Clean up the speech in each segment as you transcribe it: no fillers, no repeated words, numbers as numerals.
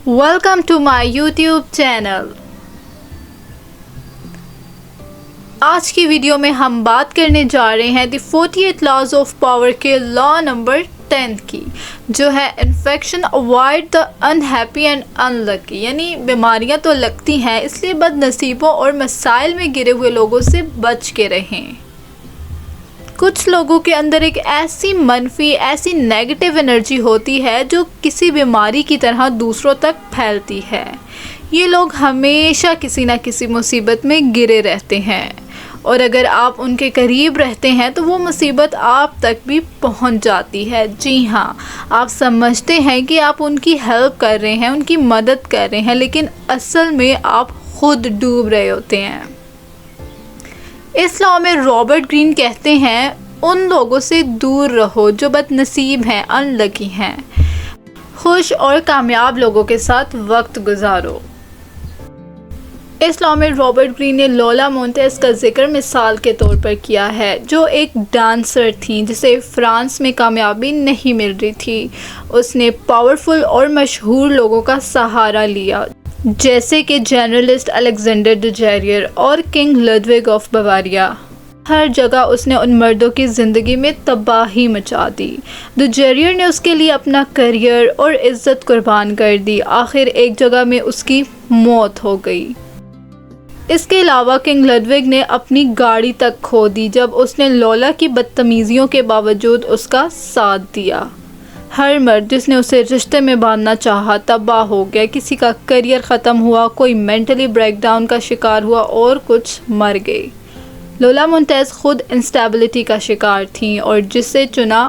Welcome to my YouTube channel. आज की video में हम बात करने जा रहे हैं द 48 लॉज ऑफ पावर के लॉ नंबर 10 की, जो है infection avoid the unhappy and unlucky. यानी बीमारियां तो लगती हैं, इसलिए बदनसीबों और मसाइल में गिरे हुए लोगों से बच के रहें। कुछ लोगों के अंदर एक ऐसी मनफी, ऐसी नेगेटिव एनर्जी होती है जो किसी बीमारी की तरह दूसरों तक फैलती है। ये लोग हमेशा किसी ना किसी मुसीबत में गिरे रहते हैं और अगर आप उनके करीब रहते हैं तो वो मुसीबत आप तक भी पहुंच जाती है। जी हाँ, आप समझते हैं कि आप उनकी हेल्प कर रहे हैं, उनकी मदद कर रहे हैं, लेकिन असल में आप खुद डूब रहे होते हैं। इस लॉ में रॉबर्ट ग्रीन कहते हैं, उन लोगों से दूर रहो जो बदनसीब हैं, अनलकी हैं। खुश और कामयाब लोगों के साथ वक्त गुजारो। इस लॉ में रॉबर्ट ग्रीन ने लोला मोंटेज का जिक्र मिसाल के तौर पर किया है, जो एक डांसर थी जिसे फ्रांस में कामयाबी नहीं मिल रही थी। उसने पावरफुल और मशहूर लोगों का सहारा लिया, जैसे कि जर्नलिस्ट अलेक्जेंडर डुजैरियर और किंग लुडविग ऑफ बवारिया। हर जगह उसने उन मर्दों की ज़िंदगी में तबाही मचा दी। डुजैरियर ने उसके लिए अपना करियर और इज्जत कुर्बान कर दी। आखिर एक जगह में उसकी मौत हो गई। इसके अलावा किंग लुडविग ने अपनी गाड़ी तक खो दी जब उसने लोला की बदतमीज़ियों के बावजूद उसका साथ दिया। हर मर्द जिसने उसे रिश्ते में बांधना चाहा तबाह हो गया। किसी का करियर ख़त्म हुआ, कोई मेंटली ब्रेकडाउन का शिकार हुआ और कुछ मर गए। लोला मोंटेज खुद इंस्टेबिलिटी का शिकार थी और जिसे चुना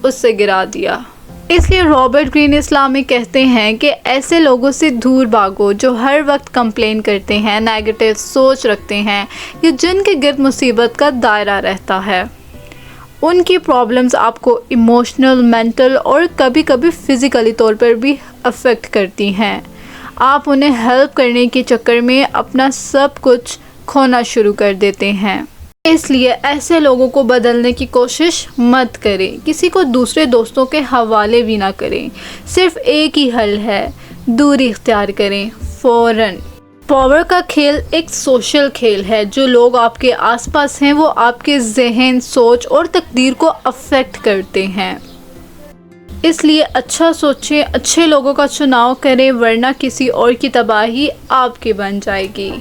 उससे गिरा दिया। इसलिए रॉबर्ट ग्रीन इस्लाम में कहते हैं कि ऐसे लोगों से दूर भागो जो हर वक्त कंप्लेन करते हैं, नेगेटिव सोच रखते हैं या जिनके गिर्द मुसीबत का दायरा रहता है। उनकी प्रॉब्लम्स आपको इमोशनल, मेंटल और कभी कभी फ़िज़िकली तौर पर भी अफेक्ट करती हैं। आप उन्हें हेल्प करने के चक्कर में अपना सब कुछ खोना शुरू कर देते हैं। इसलिए ऐसे लोगों को बदलने की कोशिश मत करें। किसी को दूसरे दोस्तों के हवाले भी ना करें। सिर्फ एक ही हल है, दूरी इख्तियार करें फ़ौरन। पावर का खेल एक सोशल खेल है। जो लोग आपके आसपास हैं वो आपके जहन, सोच और तकदीर को अफेक्ट करते हैं। इसलिए अच्छा सोचें, अच्छे लोगों का चुनाव करें, वरना किसी और की तबाही आपकी बन जाएगी।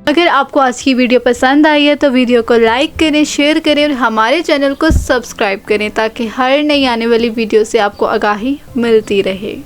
अगर आपको आज की वीडियो पसंद आई है तो वीडियो को लाइक करें, शेयर करें और हमारे चैनल को सब्सक्राइब करें ताकि हर नई आने वाली वीडियो से आपको आगाही मिलती रहे।